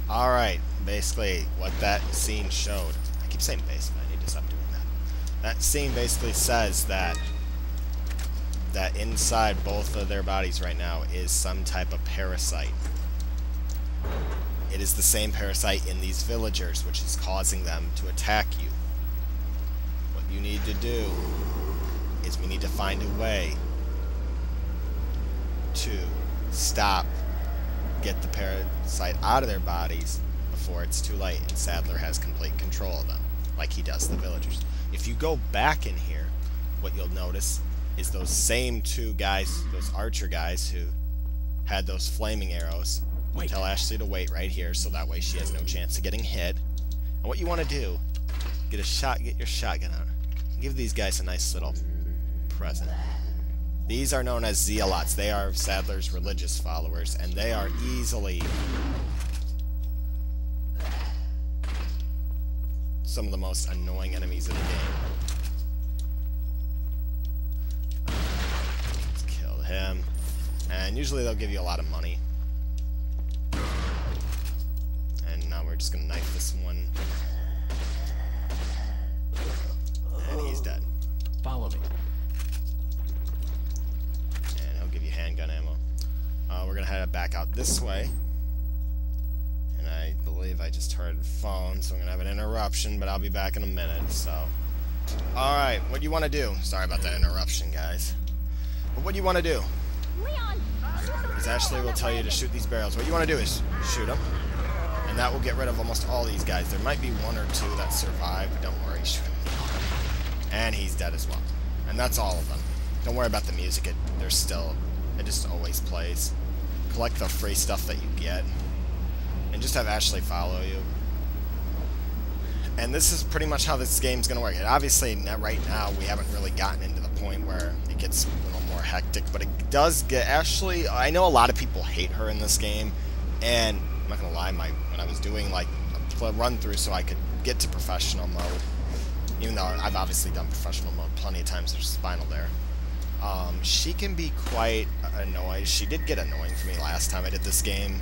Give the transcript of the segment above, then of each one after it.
Alright, basically what that scene showed. I keep saying basically, I need to stop doing that. That scene basically says that inside both of their bodies right now is some type of parasite. It is the same parasite in these villagers, which is causing them to attack you. What you need to do is we need to find a way to get the parasite out of their bodies before it's too late, and Sadler has complete control of them, like he does the villagers. If you go back in here, what you'll notice is those same two guys, those archer guys who had those flaming arrows. Tell Ashley to wait right here, so that way she has no chance of getting hit. And what you want to do, get your shotgun out, and give these guys a nice little present. These are known as zealots. They are Sadler's religious followers, and they are easily some of the most annoying enemies in the game. Let's kill him. And usually they'll give you a lot of money. And now we're just gonna knife this one. And he's dead. Follow me. And he'll give you handgun ammo. We're gonna head back out this way. And I believe I just heard a phone, so I'm gonna have an interruption, but I'll be back in a minute, so. Alright, what do you want to do? Sorry about that interruption, guys. But what do you want to do? Leon! Because Ashley will tell you to shoot these barrels. What you want to do is shoot them. And that will get rid of almost all these guys. There might be one or two that survive, but don't worry, shoot them. And he's dead as well. And that's all of them. Don't worry about the music, it just always plays. Collect the free stuff that you get. And just have Ashley follow you. And this is pretty much how this game's going to work. And obviously, right now, we haven't really gotten into the point where it gets a little more hectic. But it does get... Ashley, I know a lot of people hate her in this game. And I'm not going to lie, when I was doing like a run-through so I could get to professional mode, even though I've obviously done professional mode plenty of times, there's Spinal there. She can be quite annoying. She did get annoying for me last time I did this game,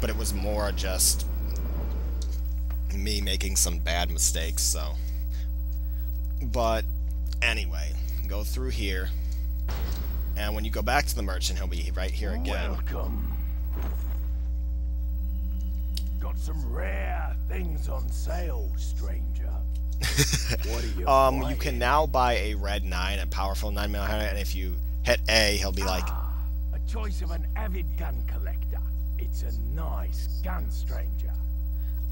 but it was more just me making some bad mistakes, so. But anyway, go through here, and when you go back to the merchant, he'll be right here again. Welcome. Got some rare things on sale, stranger. What are you You can now buy a red 9, a powerful 9mm, and if you hit A, he'll be like... a choice of an avid gun collector. It's a nice gun, stranger.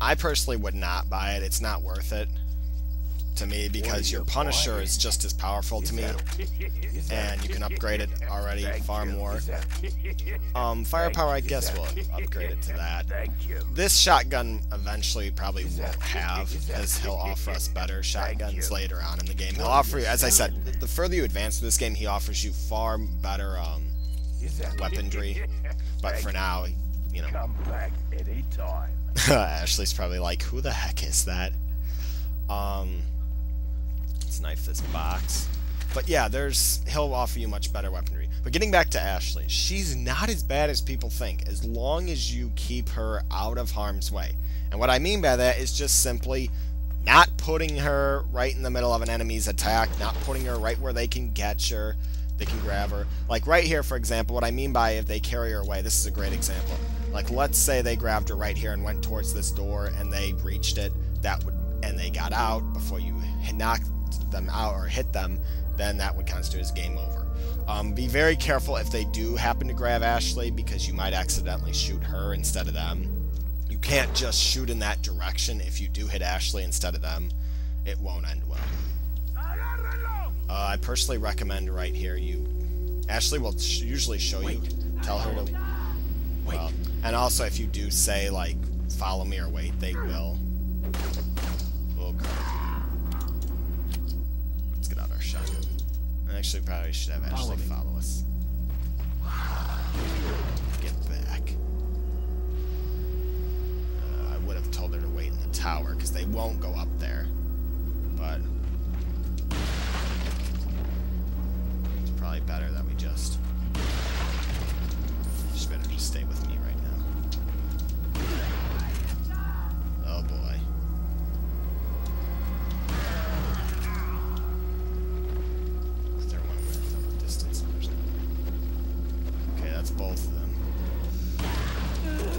I personally would not buy it. It's not worth it to me because your Punisher is just as powerful to me, and you can upgrade it already far more. Firepower, I guess, will upgrade it to that. This shotgun eventually probably won't have, because he'll offer us better shotguns later on in the game. He'll offer you, as I said, the further you advance through this game, he offers you far better weaponry. But for now, you know. Come back anytime. Ashley's probably like, who the heck is that? Let's knife this box. But yeah, he'll offer you much better weaponry. But getting back to Ashley, she's not as bad as people think, as long as you keep her out of harm's way. And what I mean by that is just simply not putting her right in the middle of an enemy's attack, not putting her right where they can get her, they can grab her. Like right here, for example, what I mean by if they carry her away, this is a great example. Like let's say they grabbed her right here and went towards this door and they reached it, and they got out before you knocked them out or hit them, then that would constitute as game over. Be very careful if they do happen to grab Ashley, because you might accidentally shoot her instead of them. You can't just shoot in that direction. If you do hit Ashley instead of them, it won't end well. I personally recommend right here, Ashley will usually show you, tell her to, well, and also if you do say like follow me or wait, they will. Let's get out our shotgun. Actually, probably should have Ashley follow us. Get back. I would have told her to wait in the tower, because they won't go up there. But it's probably better that we just better just stay with me right now.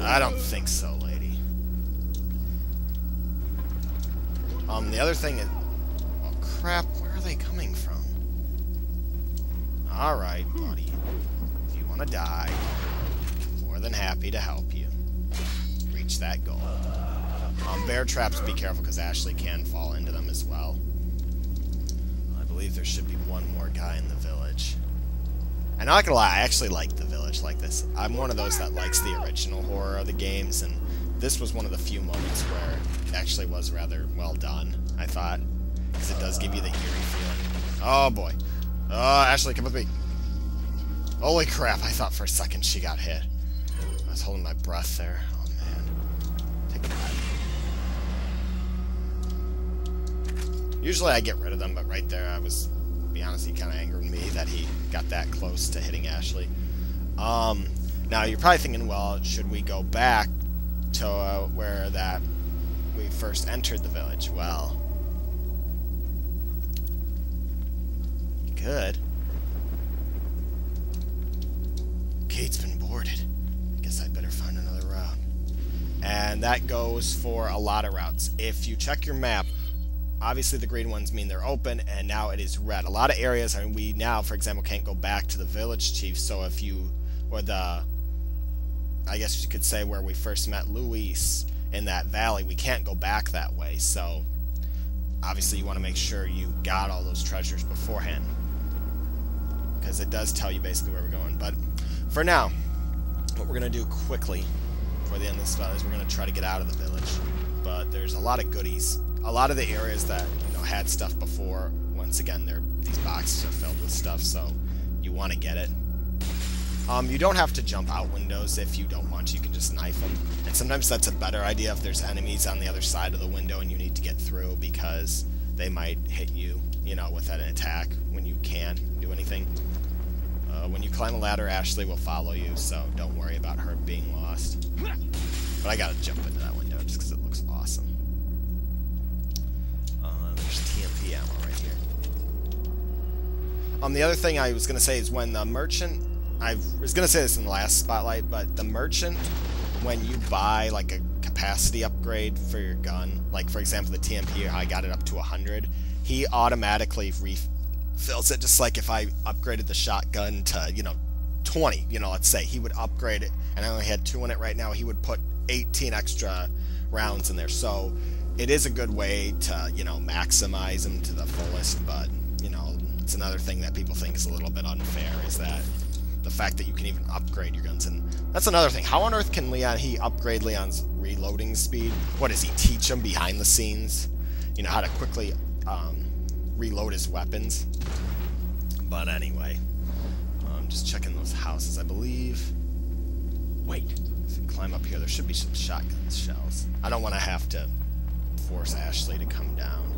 I don't think so, lady. The other thing is... Oh, crap. Where are they coming from? Alright, buddy. If you want to die, more than happy to help you reach that goal. Bear traps, be careful, because Ashley can fall into them as well. I believe there should be one more guy in the village. I'm not gonna lie, I actually like the village like this. I'm one of those that likes the original horror of the games, and this was one of the few moments where it actually was rather well done, I thought. Because it does give you the eerie feeling. Oh boy. Oh, Ashley, come with me. Holy crap, I thought for a second she got hit. I was holding my breath there. Oh man. Take that. Usually I get rid of them, but right there I was, to be honest, he kind of angered me that he got that close to hitting Ashley. Now you're probably thinking, well, should we go back to where that we first entered the village? Well, you could. Gate's been boarded. I guess I'd better find another route. And that goes for a lot of routes. If you check your map, obviously the green ones mean they're open, and now it is red. A lot of areas, I mean, we now, for example, can't go back to the village chief, so if you, or the, I guess you could say where we first met Luis in that valley, we can't go back that way, so obviously you want to make sure you got all those treasures beforehand, because it does tell you basically where we're going. But for now, what we're going to do quickly before the end of this spell is we're going to try to get out of the village, but there's a lot of goodies. A lot of the areas that, you know, had stuff before, once again, these boxes are filled with stuff, so you want to get it. You don't have to jump out windows if you don't want to. You can just knife them. And sometimes that's a better idea if there's enemies on the other side of the window and you need to get through, because they might hit you, you know, with an attack when you can't do anything. When you climb a ladder, Ashley will follow you, so don't worry about her being lost. But I gotta jump into that window just because it looks awesome. There's TMP ammo right here. The other thing I was going to say is when the merchant... I was going to say this in the last spotlight, but the merchant, when you buy like a capacity upgrade for your gun, like for example the TMP, I got it up to 100, he automatically refills it, just like if I upgraded the shotgun to, you know, 20, you know, let's say, he would upgrade it, and I only had 2 in it right now, he would put 18 extra rounds in there, so it is a good way to, you know, maximize them to the fullest, but, you know, it's another thing that people think is a little bit unfair, is that the fact that you can even upgrade your guns. And that's another thing. How on earth can he upgrade Leon's reloading speed? What does he teach him behind the scenes? You know, how to quickly reload his weapons? But anyway, I'm just checking those houses, I believe. Wait, if you climb up here, there should be some shotgun shells. I don't want to have to force Ashley to come down.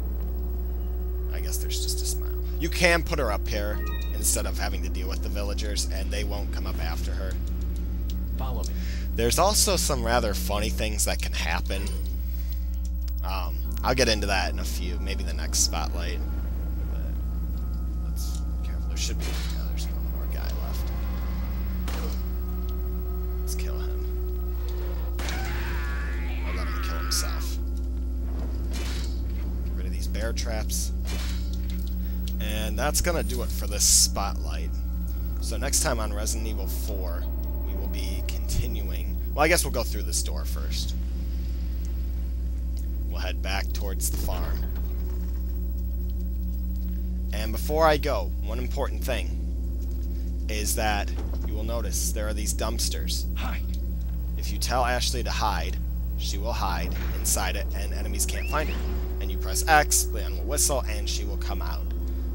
I guess there's just a smile. You can put her up here instead of having to deal with the villagers, and they won't come up after her. Follow me. There's also some rather funny things that can happen. I'll get into that in a few, maybe the next spotlight. But let's be careful. There should be, yeah, there's one more guy left. Let's kill him. I'll let him kill himself. Get rid of these bear traps. And that's going to do it for this spotlight. So next time on Resident Evil 4, we will be continuing... Well, I guess we'll go through this door first. We'll head back towards the farm. And before I go, one important thing is that you will notice there are these dumpsters. Hide. If you tell Ashley to hide, she will hide inside it and enemies can't find her. And you press X, Leon will whistle, and she will come out.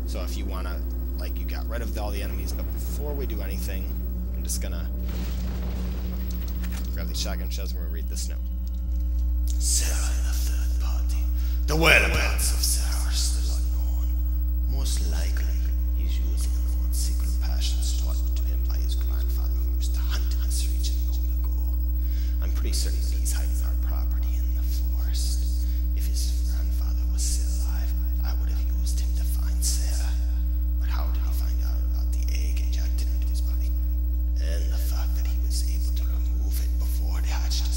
So if you want to, like, you got rid of all the enemies, but before we do anything, I'm just going to grab these shotgun shells and we'll read this note. Sarah and the third party. The whereabouts of Sarah are still unknown. Most likely, he's using an old secret passions taught to him by his grandfather who used to hunt in this region long ago. I'm pretty certain that he's hiding our property in the forest. If his grandfather was still alive, I would have used him to find Sarah. But how did he find out about the egg injected into his body? And the fact that he was able to remove it before it hatched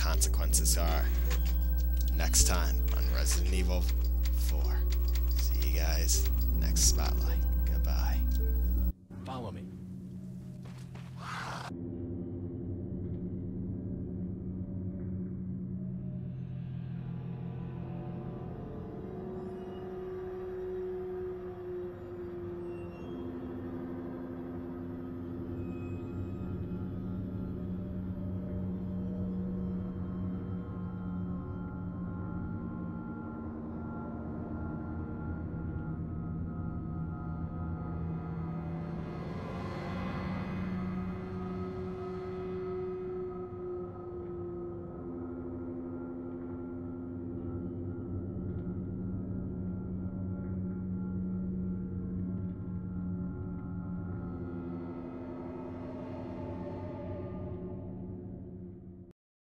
consequences are. Next time on Resident Evil 4. See you guys next Spotlight.